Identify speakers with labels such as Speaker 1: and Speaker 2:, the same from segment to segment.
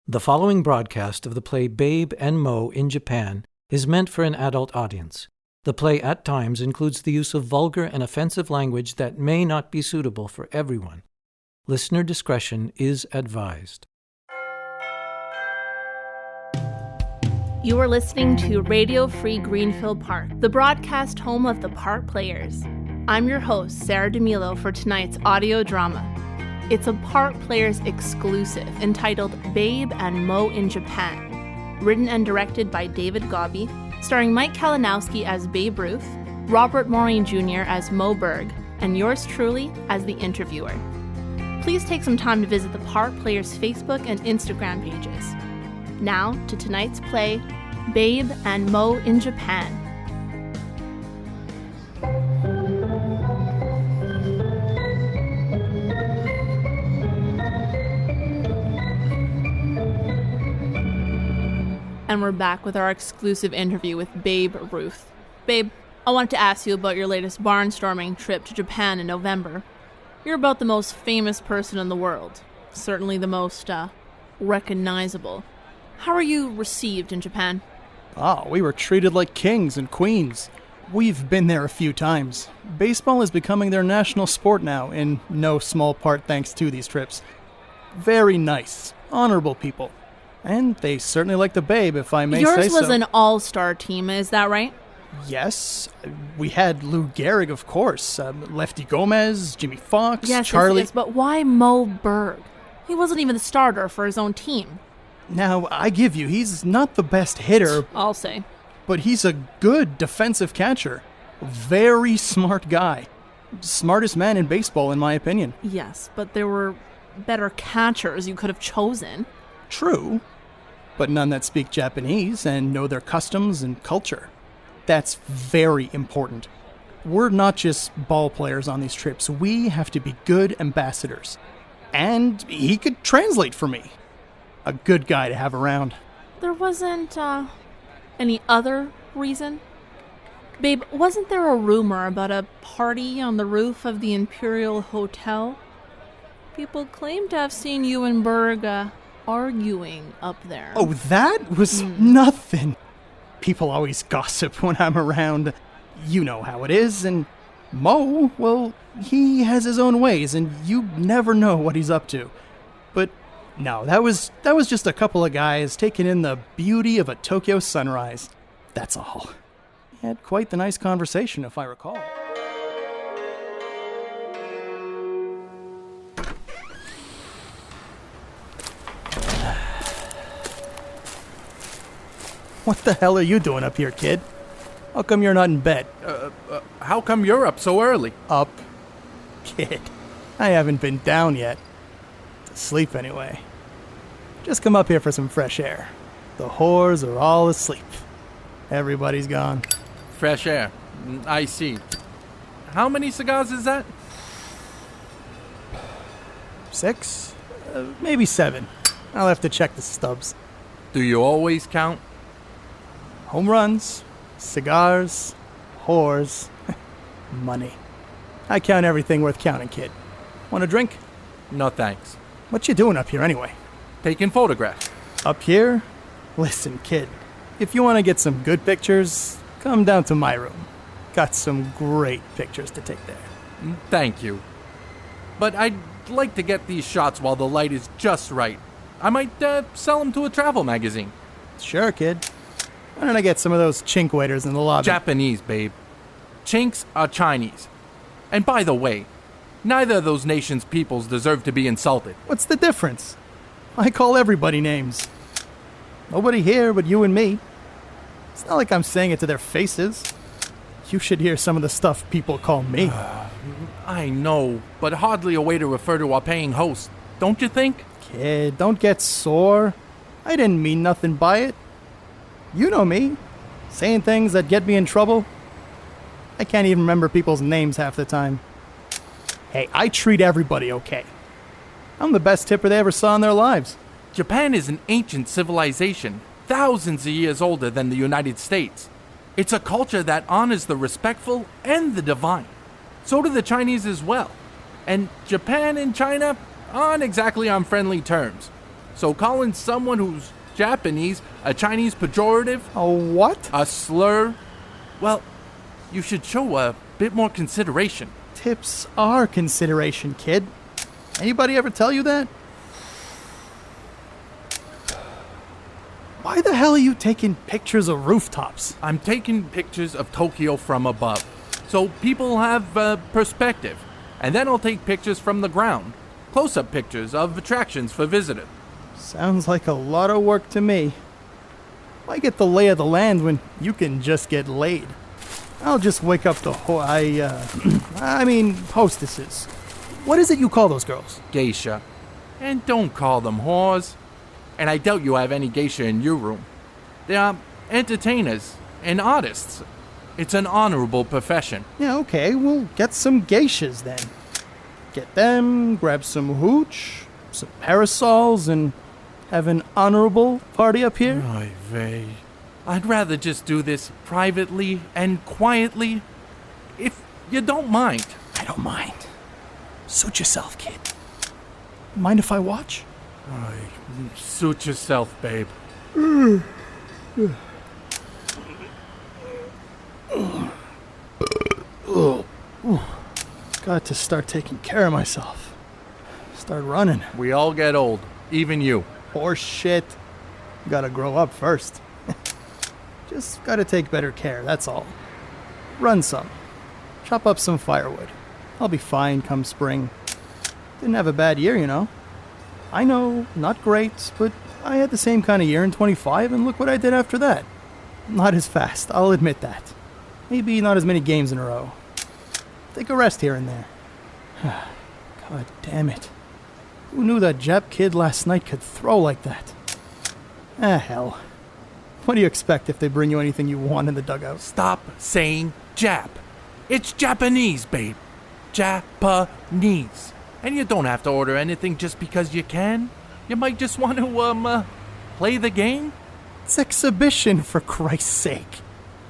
Speaker 1: The following broadcast of the play Babe and Moe in Japan is meant for an adult audience. The play at times includes the use of vulgar and offensive language that may not be suitable for everyone. Listener discretion is advised.
Speaker 2: You are listening to Radio Free Greenfield Park, the broadcast home of the Park Players. I'm your host, Sarah DeMilo, for tonight's audio drama. It's a Park Players exclusive entitled Babe and Moe in Japan, written and directed by David Gobby, starring Mike Kalinowski as Babe Ruth, Robert Maureen Jr. as Moe Berg, and yours truly as the interviewer. Please take some time to visit the Park Players Facebook and Instagram pages. Now to tonight's play, Babe and Moe in Japan. And we're back with our exclusive interview with Babe Ruth. Babe, I wanted to ask you about your latest barnstorming trip to Japan in November. You're about the most famous person in the world. Certainly the most, recognizable. How are you received in Japan?
Speaker 3: Oh, we were treated like kings and queens. We've been there a few times. Baseball is becoming their national sport now, in no small part thanks to these trips. Very nice, honorable people. And they certainly like the Babe, if I may say so.
Speaker 2: Yours was an all-star team, is that right?
Speaker 3: Yes. We had Lou Gehrig, of course. Lefty Gomez, Jimmy Fox,
Speaker 2: yes,
Speaker 3: Charlie...
Speaker 2: Yes, but why Moe Berg? He wasn't even the starter for his own team.
Speaker 3: Now, I give you, he's not the best hitter.
Speaker 2: I'll say.
Speaker 3: But he's a good defensive catcher. Very smart guy. Smartest man in baseball, in my opinion.
Speaker 2: Yes, but there were better catchers you could have chosen.
Speaker 3: True. But none that speak Japanese and know their customs and culture. That's very important. We're not just ball players on these trips. We have to be good ambassadors. And he could translate for me. A good guy to have around.
Speaker 2: There wasn't, any other reason? Babe, wasn't there a rumor about a party on the roof of the Imperial Hotel? People claim to have seen you and Berg, arguing up there.
Speaker 3: Oh, that was nothing. People always gossip when I'm around. You know how it is, and Moe, well, he has his own ways, and you never know what he's up to. But no, that was just a couple of guys taking in the beauty of a Tokyo sunrise. That's all. We had quite the nice conversation, if I recall. What the hell are you doing up here, kid? How come you're not in bed?
Speaker 4: How come you're up so early?
Speaker 3: Up? Kid, I haven't been down yet. To sleep, anyway. Just come up here for some fresh air. The whores are all asleep. Everybody's gone.
Speaker 4: Fresh air. I see. How many cigars is that?
Speaker 3: 6? Maybe 7. I'll have to check the stubs.
Speaker 4: Do you always count?
Speaker 3: Home runs, cigars, whores, money. I count everything worth counting, kid. Want a drink?
Speaker 4: No thanks.
Speaker 3: What you doing up here anyway?
Speaker 4: Taking photographs.
Speaker 3: Up here? Listen, kid. If you want to get some good pictures, come down to my room. Got some great pictures to take there.
Speaker 4: Thank you. But I'd like to get these shots while the light is just right. I might sell them to a travel magazine.
Speaker 3: Sure, kid. Why don't I get some of those chink waiters in the lobby?
Speaker 4: Japanese, babe. Chinks are Chinese. And by the way, neither of those nations' peoples deserve to be insulted.
Speaker 3: What's the difference? I call everybody names. Nobody here but you and me. It's not like I'm saying it to their faces. You should hear some of the stuff people call me.
Speaker 4: I know, but hardly a way to refer to our paying host, don't you think?
Speaker 3: Kid, don't get sore. I didn't mean nothing by it. You know me. Saying things that get me in trouble. I can't even remember people's names half the time. Hey, I treat everybody okay. I'm the best tipper they ever saw in their lives.
Speaker 4: Japan is an ancient civilization, thousands of years older than the United States. It's a culture that honors the respectful and the divine. So do the Chinese as well. And Japan and China aren't exactly on friendly terms. So calling someone who's Japanese a Chinese pejorative,
Speaker 3: A what?
Speaker 4: a slur, well, you should show a bit more consideration.
Speaker 3: Tips are consideration, kid. Anybody ever tell you that? Why the hell are you taking pictures of rooftops?
Speaker 4: I'm taking pictures of Tokyo from above, so people have perspective. And then I'll take pictures from the ground, close-up pictures of attractions for visitors.
Speaker 3: Sounds like a lot of work to me. Why get the lay of the land when you can just get laid? I'll just wake up the hostesses. What is it you call those girls?
Speaker 4: Geisha. And don't call them whores. And I doubt you have any geisha in your room. They are entertainers and artists. It's an honorable profession.
Speaker 3: Yeah, okay, we'll get some geishas then. Get them, grab some hooch, some parasols, and have an honorable party up here?
Speaker 4: Oy vey. I'd rather just do this privately and quietly, if you don't mind.
Speaker 3: I don't mind. Suit yourself, kid. Mind if I watch?
Speaker 4: Oy, suit yourself, babe.
Speaker 3: Got to start taking care of myself. Start running.
Speaker 4: We all get old, even you.
Speaker 3: Horse shit. Gotta grow up first. Just gotta take better care, that's all. Run some. Chop up some firewood. I'll be fine come spring. Didn't have a bad year, you know. I know, not great, but I had the same kind of year in 25, and look what I did after that. Not as fast, I'll admit that. Maybe not as many games in a row. Take a rest here and there. God damn it. Who knew that Jap kid last night could throw like that? Hell. What do you expect if they bring you anything you want in the dugout?
Speaker 4: Stop saying Jap. It's Japanese, babe. Japanese. And you don't have to order anything just because you can. You might just want to, play the game.
Speaker 3: It's exhibition, for Christ's sake.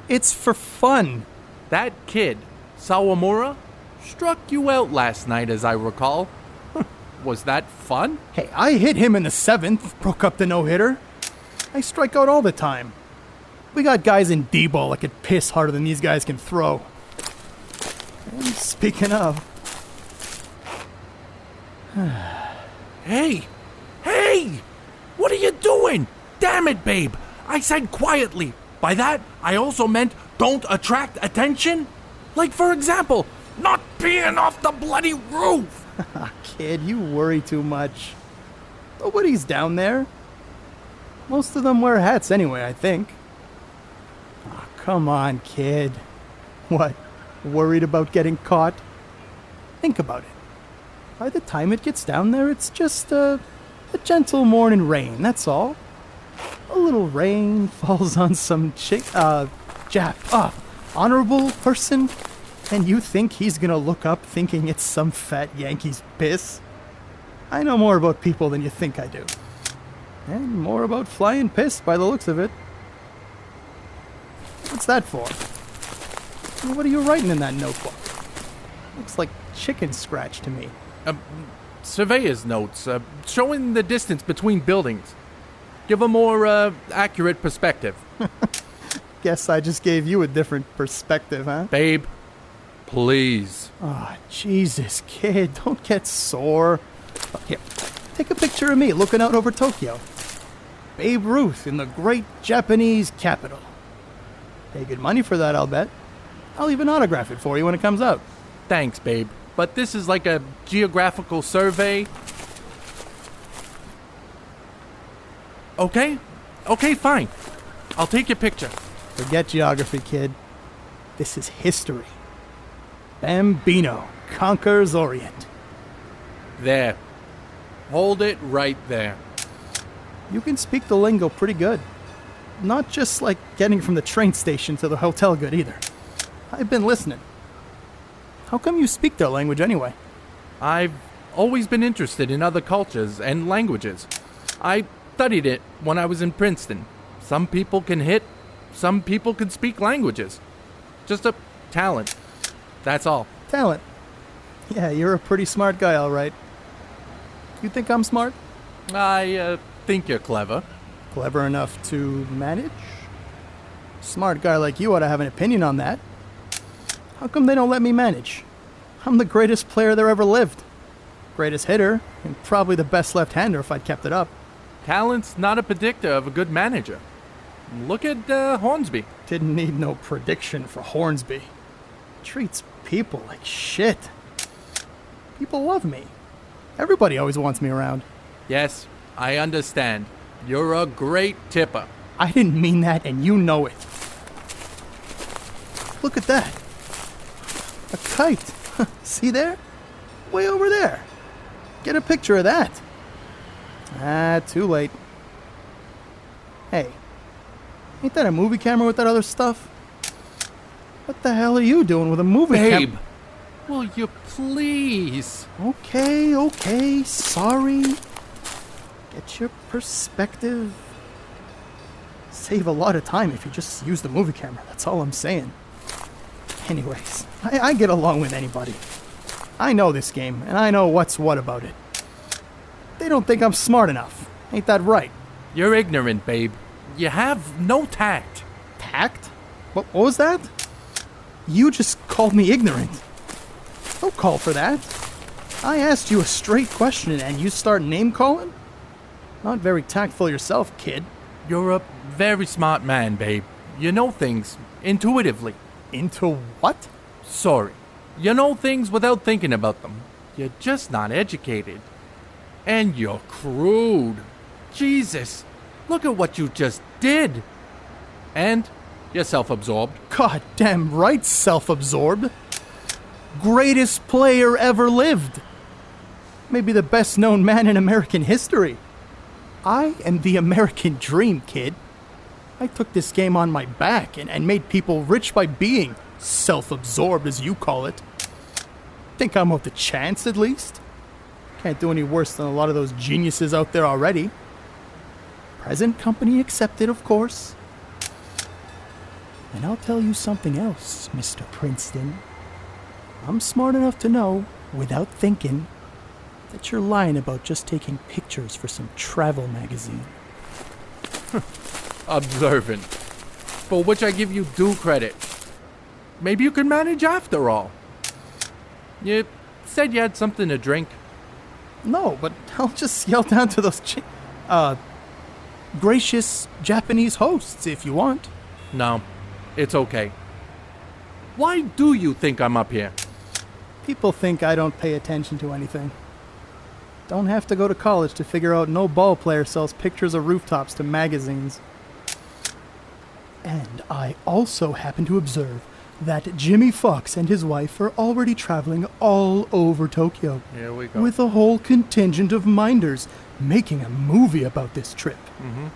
Speaker 3: It's for fun.
Speaker 4: That kid, Sawamura, struck you out last night, as I recall. Was that fun?
Speaker 3: Hey, I hit him in the 7th, broke up the no-hitter. I strike out all the time. We got guys in D-ball that could piss harder than these guys can throw. And speaking of...
Speaker 4: Hey! Hey! What are you doing? Damn it, babe! I said quietly. By that, I also meant don't attract attention. Like, for example, not being off the bloody roof.
Speaker 3: Kid, you worry too much. Nobody's down there. Most of them wear hats anyway, I think. Oh, come on, kid. What, worried about getting caught? Think about it. By the time it gets down there, it's just a gentle morning rain, that's all. A little rain falls on some honorable person, and you think he's gonna look up thinking it's some fat Yankee's piss? I know more about people than you think I do. And more about flying piss by the looks of it. What's that for? And what are you writing in that notebook? Looks like chicken scratch to me.
Speaker 4: Surveyor's notes, showing the distance between buildings. Give a more, accurate perspective.
Speaker 3: Guess I just gave you a different perspective, huh?
Speaker 4: Babe, please.
Speaker 3: Oh, Jesus, kid, don't get sore. Here, take a picture of me looking out over Tokyo. Babe Ruth in the great Japanese capital. Pay good money for that, I'll bet. I'll even autograph it for you when it comes out.
Speaker 4: Thanks, babe. But this is like a geographical survey. Okay, fine. I'll take your picture.
Speaker 3: Forget geography, kid. This is history. Bambino conquers Orient.
Speaker 4: There. Hold it right there.
Speaker 3: You can speak the lingo pretty good. Not just like getting from the train station to the hotel good either. I've been listening. How come you speak their language anyway?
Speaker 4: I've always been interested in other cultures and languages. I studied it when I was in Princeton. Some people can hit, some people can speak languages. Just a talent. That's all.
Speaker 3: Talent. Yeah, you're a pretty smart guy, all right. You think I'm smart?
Speaker 4: I think you're clever.
Speaker 3: Clever enough to manage? Smart guy like you ought to have an opinion on that. How come they don't let me manage? I'm the greatest player there ever lived. Greatest hitter, and probably the best left-hander if I'd kept it up.
Speaker 4: Talent's not a predictor of a good manager. Look at Hornsby.
Speaker 3: Didn't need no prediction for Hornsby. Treats people like shit. People love me. Everybody always wants me around.
Speaker 4: Yes, I understand. You're a great tipper.
Speaker 3: I didn't mean that, and you know it. Look at that. A kite. See there? Way over there. Get a picture of that. Ah, too late. Hey, ain't that a movie camera with that other stuff? What the hell are you doing with a movie camera?
Speaker 4: Babe, will you please?
Speaker 3: Okay, sorry. Get your perspective. Save a lot of time if you just use the movie camera, that's all I'm saying. Anyways, I get along with anybody. I know this game, and I know what's what about it. They don't think I'm smart enough. Ain't that right?
Speaker 4: You're ignorant, babe. You have no tact.
Speaker 3: Tact? What was that? You just called me ignorant. Don't call for that. I asked you a straight question and you start name-calling? Not very tactful yourself, kid.
Speaker 4: You're a very smart man, babe. You know things intuitively.
Speaker 3: Into what?
Speaker 4: Sorry. You know things without thinking about them. You're just not educated. And you're crude. Jesus, look at what you just did. And you're self-absorbed.
Speaker 3: Goddamn right, self-absorbed. Greatest player ever lived. Maybe the best-known man in American history. I am the American dream, kid. I took this game on my back and made people rich by being self-absorbed, as you call it. Think I'm worth a chance, at least? Can't do any worse than a lot of those geniuses out there already. Present company accepted, of course. And I'll tell you something else, Mr. Princeton. I'm smart enough to know, without thinking, that you're lying about just taking pictures for some travel magazine.
Speaker 4: Observant. For which I give you due credit. Maybe you can manage after all. You said you had something to drink.
Speaker 3: No, but I'll just yell down to those gracious Japanese hosts if you want.
Speaker 4: No, it's okay. Why do you think I'm up here?
Speaker 3: People think I don't pay attention to anything. Don't have to go to college to figure out no ball player sells pictures of rooftops to magazines. And I also happen to observe that Jimmy Fox and his wife are already traveling all over Tokyo.
Speaker 4: Here we go.
Speaker 3: With a whole contingent of minders making a movie about this trip.
Speaker 4: Mm-hmm.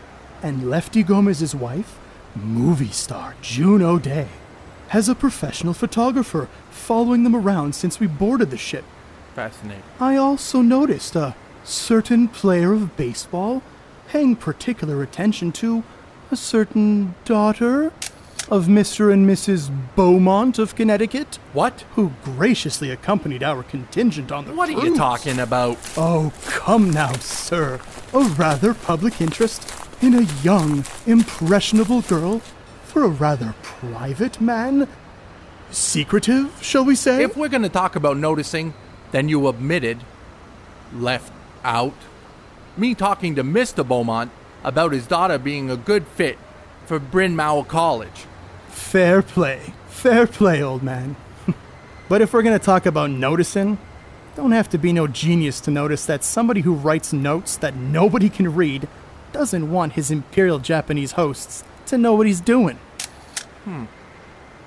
Speaker 3: And Lefty Gomez's wife, movie star June O'Day, has a professional photographer following them around since we boarded the ship.
Speaker 4: Fascinating.
Speaker 3: I also noticed a certain player of baseball paying particular attention to a certain daughter of Mr. and Mrs. Beaumont of Connecticut.
Speaker 4: What?
Speaker 3: Who graciously accompanied our contingent on the
Speaker 4: What are
Speaker 3: cruise.
Speaker 4: you talking about?
Speaker 3: Oh, come now, sir. A rather public interest in a young, impressionable girl for a rather private man? Secretive, shall we say?
Speaker 4: If we're gonna talk about noticing, then you omitted, left out, me talking to Mr. Beaumont about his daughter being a good fit for Bryn Mawr College.
Speaker 3: Fair play, old man. But if we're going to talk about noticing, don't have to be no genius to notice that somebody who writes notes that nobody can read doesn't want his Imperial Japanese hosts to know what he's doing.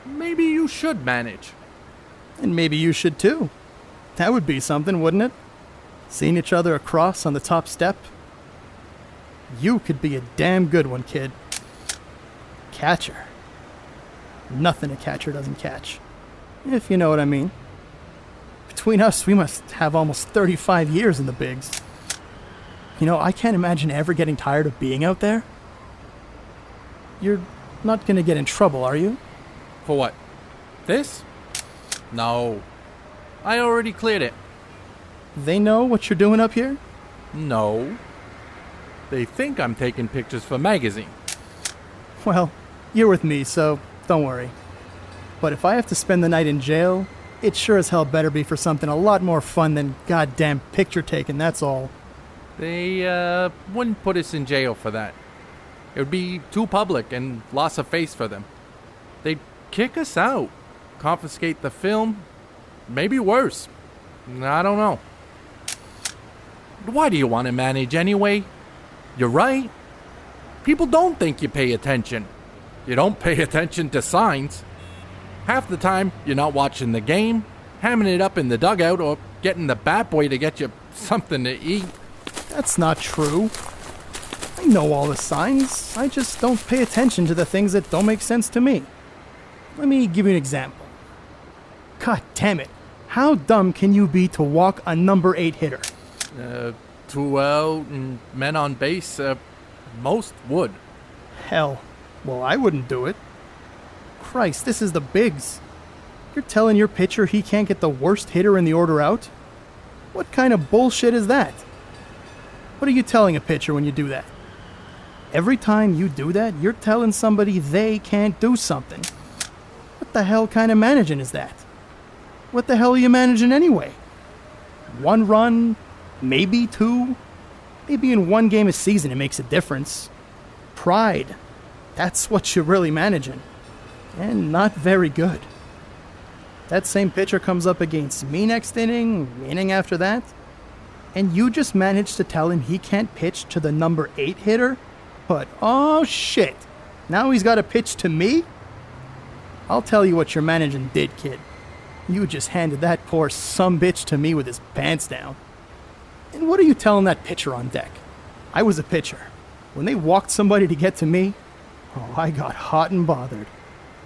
Speaker 4: Maybe you should manage.
Speaker 3: And maybe you should too. That would be something, wouldn't it? Seeing each other across on the top step. You could be a damn good one, kid. Catcher. Nothing a catcher doesn't catch. If you know what I mean. Between us, we must have almost 35 years in the bigs. You know, I can't imagine ever getting tired of being out there. You're not gonna get in trouble, are you?
Speaker 4: For what? This? No. I already cleared it.
Speaker 3: They know what you're doing up here?
Speaker 4: No. They think I'm taking pictures for magazine.
Speaker 3: Well, you're with me, so don't worry. But if I have to spend the night in jail, it sure as hell better be for something a lot more fun than goddamn picture taking, that's all.
Speaker 4: They wouldn't put us in jail for that. It would be too public and loss of face for them. They'd kick us out, confiscate the film, maybe worse. I don't know. Why do you want to manage anyway? You're right. People don't think you pay attention. You don't pay attention to signs. Half the time, you're not watching the game, hamming it up in the dugout, or getting the bat boy to get you something to eat.
Speaker 3: That's not true. I know all the signs. I just don't pay attention to the things that don't make sense to me. Let me give you an example. God damn it. How dumb can you be to walk a number 8 hitter?
Speaker 4: Men on base, most would.
Speaker 3: Hell, well, I wouldn't do it. Christ, this is the bigs. You're telling your pitcher he can't get the worst hitter in the order out? What kind of bullshit is that? What are you telling a pitcher when you do that? Every time you do that, you're telling somebody they can't do something. What the hell kind of managing is that? What the hell are you managing anyway? 1 run, maybe 2. Maybe in 1 game a season it makes a difference. Pride. That's what you're really managing. And not very good. That same pitcher comes up against me next inning after that, and you just managed to tell him he can't pitch to the number 8 hitter? But oh shit, now he's got to pitch to me? I'll tell you what your managing did, kid. You just handed that poor sumbitch to me with his pants down. And what are you telling that pitcher on deck? I was a pitcher. When they walked somebody to get to me, oh, I got hot and bothered.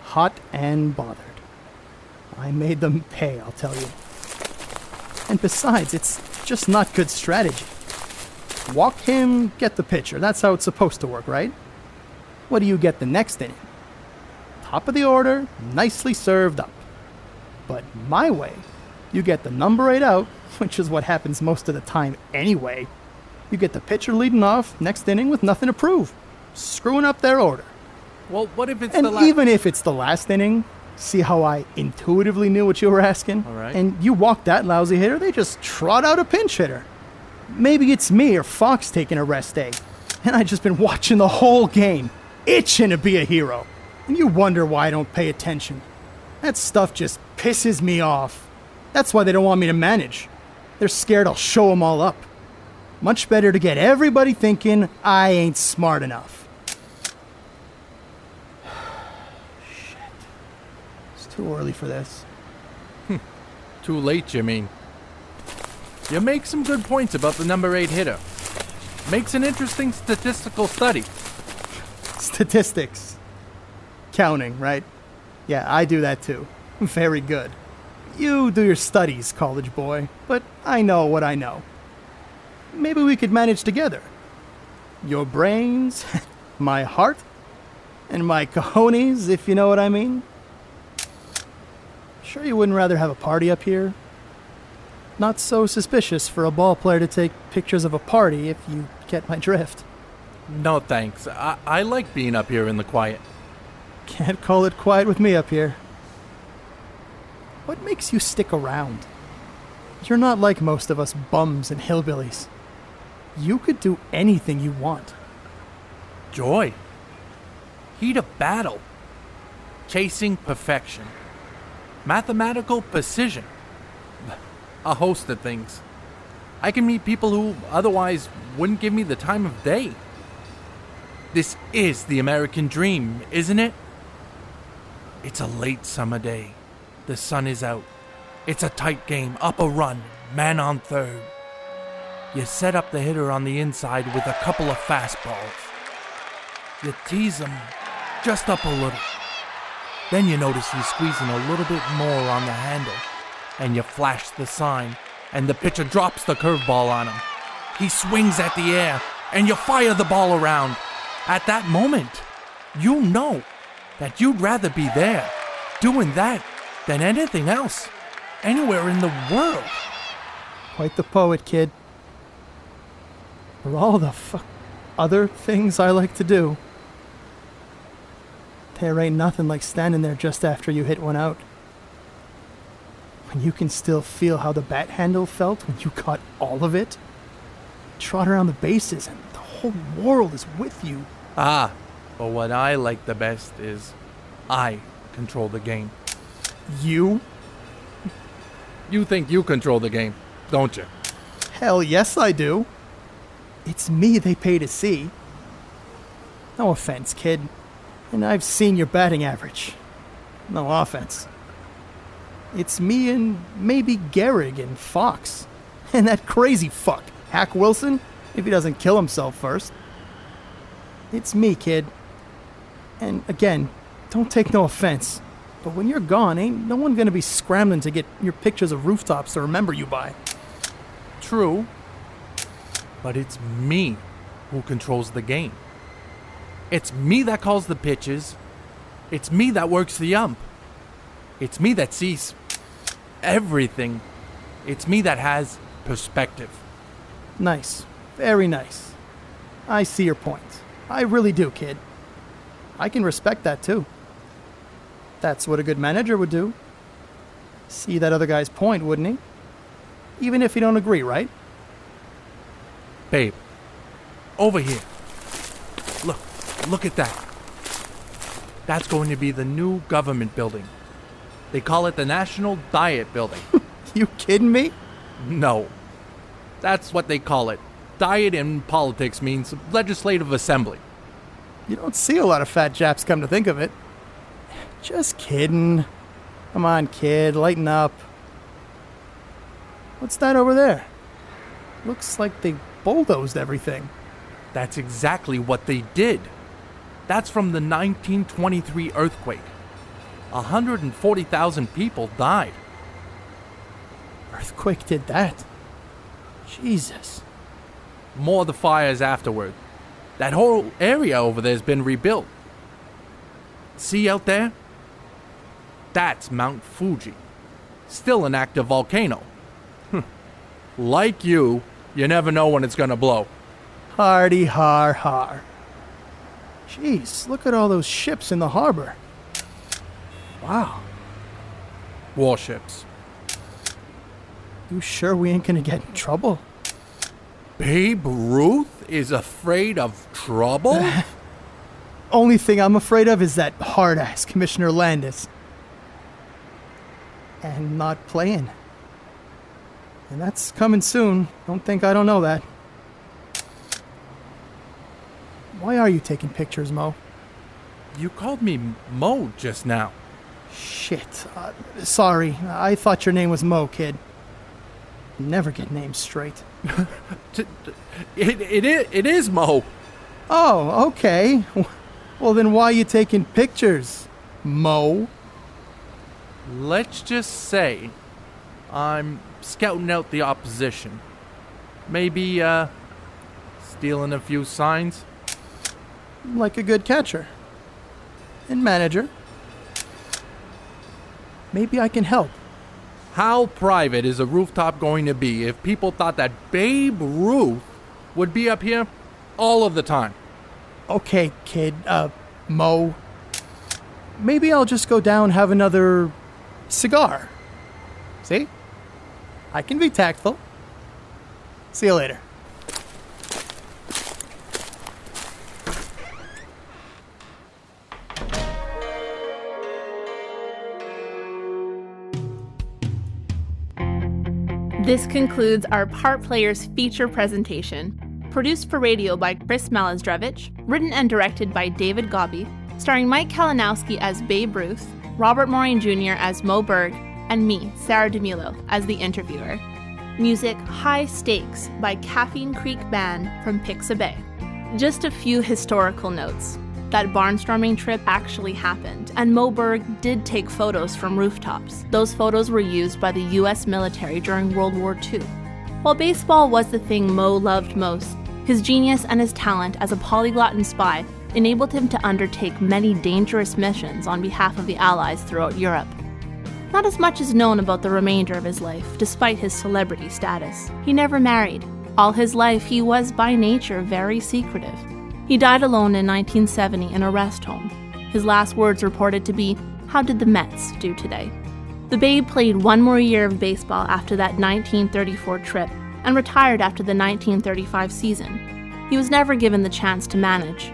Speaker 3: Hot and bothered. I made them pay, I'll tell you. And besides, it's just not good strategy. Walk him, get the pitcher. That's how it's supposed to work, right? What do you get the next inning? Top of the order, nicely served up. But my way, you get the number 8 out, which is what happens most of the time anyway. You get the pitcher leading off next inning with nothing to prove, screwing up their order.
Speaker 4: Well, what if it's
Speaker 3: and even if it's the last inning, see how I intuitively knew what you were asking?
Speaker 4: All right.
Speaker 3: And you walk that lousy hitter, they just trot out a pinch hitter. Maybe it's me or Fox taking a rest day, and I just been watching the whole game, itching to be a hero. And you wonder why I don't pay attention. That stuff just pisses me off. That's why they don't want me to manage. They're scared I'll show them all up. Much better to get everybody thinking I ain't smart enough. Shit. It's too early for this.
Speaker 4: Too late, you mean? You make some good points about the number 8 hitter. Makes an interesting statistical study.
Speaker 3: Statistics. Counting, right? Yeah, I do that too. Very good. You do your studies, college boy, but I know what I know. Maybe we could manage together. Your brains, my heart, and my cojones, if you know what I mean. Sure you wouldn't rather have a party up here? Not so suspicious for a ball player to take pictures of a party, if you get my drift.
Speaker 4: No thanks. I like being up here in the quiet.
Speaker 3: Can't call it quiet with me up here. What makes you stick around? You're not like most of us bums and hillbillies. You could do anything you want.
Speaker 4: Joy. Heat of battle. Chasing perfection. Mathematical precision. A host of things. I can meet people who otherwise wouldn't give me the time of day. This is the American dream, isn't it? It's a late summer day. The sun is out. It's a tight game, up a run, man on third. You set up the hitter on the inside with a couple of fastballs. You tease him just up a little. Then you notice he's squeezing a little bit more on the handle, and you flash the sign, and the pitcher drops the curveball on him. He swings at the air, and you fire the ball around. At that moment, you know that you'd rather be there, doing that, than anything else, anywhere in the world.
Speaker 3: Quite the poet, kid. For all the other things I like to do. There ain't nothing like standing there just after you hit one out. When you can still feel how the bat handle felt when you caught all of it. Trot around the bases and the whole world is with you.
Speaker 4: But what I like the best is I control the game.
Speaker 3: You?
Speaker 4: You think you control the game, don't you?
Speaker 3: Hell yes I do. It's me they pay to see. No offense, kid. And I've seen your batting average. No offense. It's me and maybe Gehrig and Fox. And that crazy fuck, Hack Wilson, if he doesn't kill himself first. It's me, kid. And again, don't take no offense, but when you're gone, ain't no one gonna be scrambling to get your pictures of rooftops to remember you by.
Speaker 4: True. But it's me who controls the game. It's me that calls the pitches. It's me that works the ump. It's me that sees everything. It's me that has perspective.
Speaker 3: Nice. Very nice. I see your point. I really do, kid. I can respect that too. That's what a good manager would do. See that other guy's point, wouldn't he? Even if you don't agree, right?
Speaker 4: Babe, over here. Look at that. That's going to be the new government building. They call it the National Diet Building.
Speaker 3: You kidding me?
Speaker 4: No. That's what they call it. Diet in politics means legislative assembly.
Speaker 3: You don't see a lot of fat Japs, come to think of it. Just kidding. Come on, kid, lighten up. What's that over there? Looks like they bulldozed everything.
Speaker 4: That's exactly what they did. That's from the 1923 earthquake. 140,000 people died.
Speaker 3: Earthquake did that? Jesus.
Speaker 4: More of the fires afterward. That whole area over there has been rebuilt. See out there? That's Mount Fuji. Still an active volcano. Like you never know when it's gonna blow.
Speaker 3: Hardy har har. Jeez, look at all those ships in the harbor. Wow.
Speaker 4: Warships.
Speaker 3: You sure we ain't gonna get in trouble?
Speaker 4: Babe Ruth is afraid of trouble?
Speaker 3: Only thing I'm afraid of is that hard-ass Commissioner Landis. And not playing. And that's coming soon. Don't think I don't know that. Why are you taking pictures, Mo?
Speaker 4: You called me Moe just now.
Speaker 3: Shit. Sorry. I thought your name was Mo, kid. Never get names straight.
Speaker 4: It is Moe.
Speaker 3: Oh, okay. Well, then why are you taking pictures, Mo?
Speaker 4: Let's just say I'm scouting out the opposition. Maybe, stealing a few signs.
Speaker 3: Like a good catcher. And manager. Maybe I can help.
Speaker 4: How private is a rooftop going to be if people thought that Babe Ruth would be up here all of the time?
Speaker 3: Okay, kid, Mo. Maybe I'll just go down, have another cigar. See? I can be tactful. See you later.
Speaker 2: This concludes our Part Players feature presentation. Produced for radio by Chris Malazdrevich, written and directed by David Gobby, starring Mike Kalinowski as Babe Ruth, Robert Morin Jr. as Moe Berg, and me, Sarah DeMilo, as the interviewer. Music High Stakes by Caffeine Creek Band from Pixabay. Just a few historical notes. That barnstorming trip actually happened, and Moe Berg did take photos from rooftops. Those photos were used by the US military during World War II. While baseball was the thing Moe loved most, his genius and his talent as a polyglot and spy enabled him to undertake many dangerous missions on behalf of the Allies throughout Europe. Not as much is known about the remainder of his life, despite his celebrity status. He never married. All his life, he was by nature very secretive. He died alone in 1970 in a rest home. His last words reported to be, "How did the Mets do today?" The Babe played one more year of baseball after that 1934 trip and retired after the 1935 season. He was never given the chance to manage.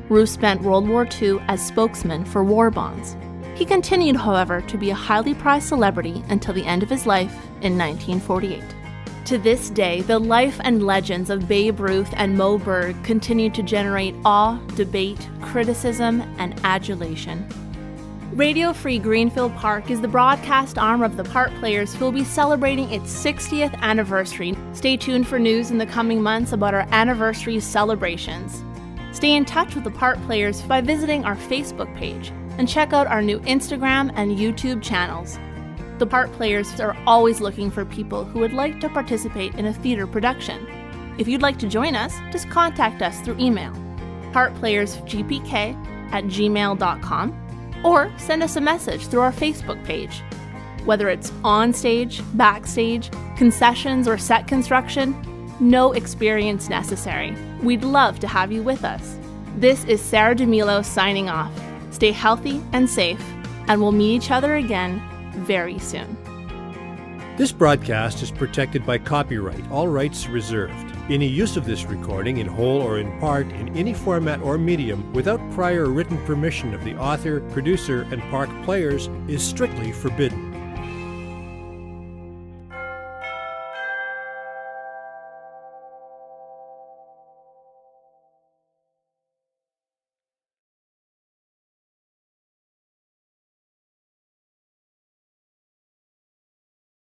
Speaker 2: Ruth spent World War II as spokesman for war bonds. He continued, however, to be a highly prized celebrity until the end of his life in 1948. To this day, the life and legends of Babe Ruth and Moe Berg continue to generate awe, debate, criticism, and adulation. Radio Free Greenfield Park is the broadcast arm of the Part Players, who will be celebrating its 60th anniversary. Stay tuned for news in the coming months about our anniversary celebrations. Stay in touch with the Part Players by visiting our Facebook page and check out our new Instagram and YouTube channels. The Part Players are always looking for people who would like to participate in a theater production. If you'd like to join us, just contact us through email, partplayersgpk@gmail.com, or send us a message through our Facebook page. Whether it's on stage, backstage, concessions, or set construction, no experience necessary. We'd love to have you with us. This is Sarah DeMilo signing off. Stay healthy and safe, and we'll meet each other again very soon.
Speaker 5: This broadcast is protected by copyright, all rights reserved. Any use of this recording, in whole or in part, in any format or medium, without prior written permission of the author, producer, and park players, is strictly forbidden.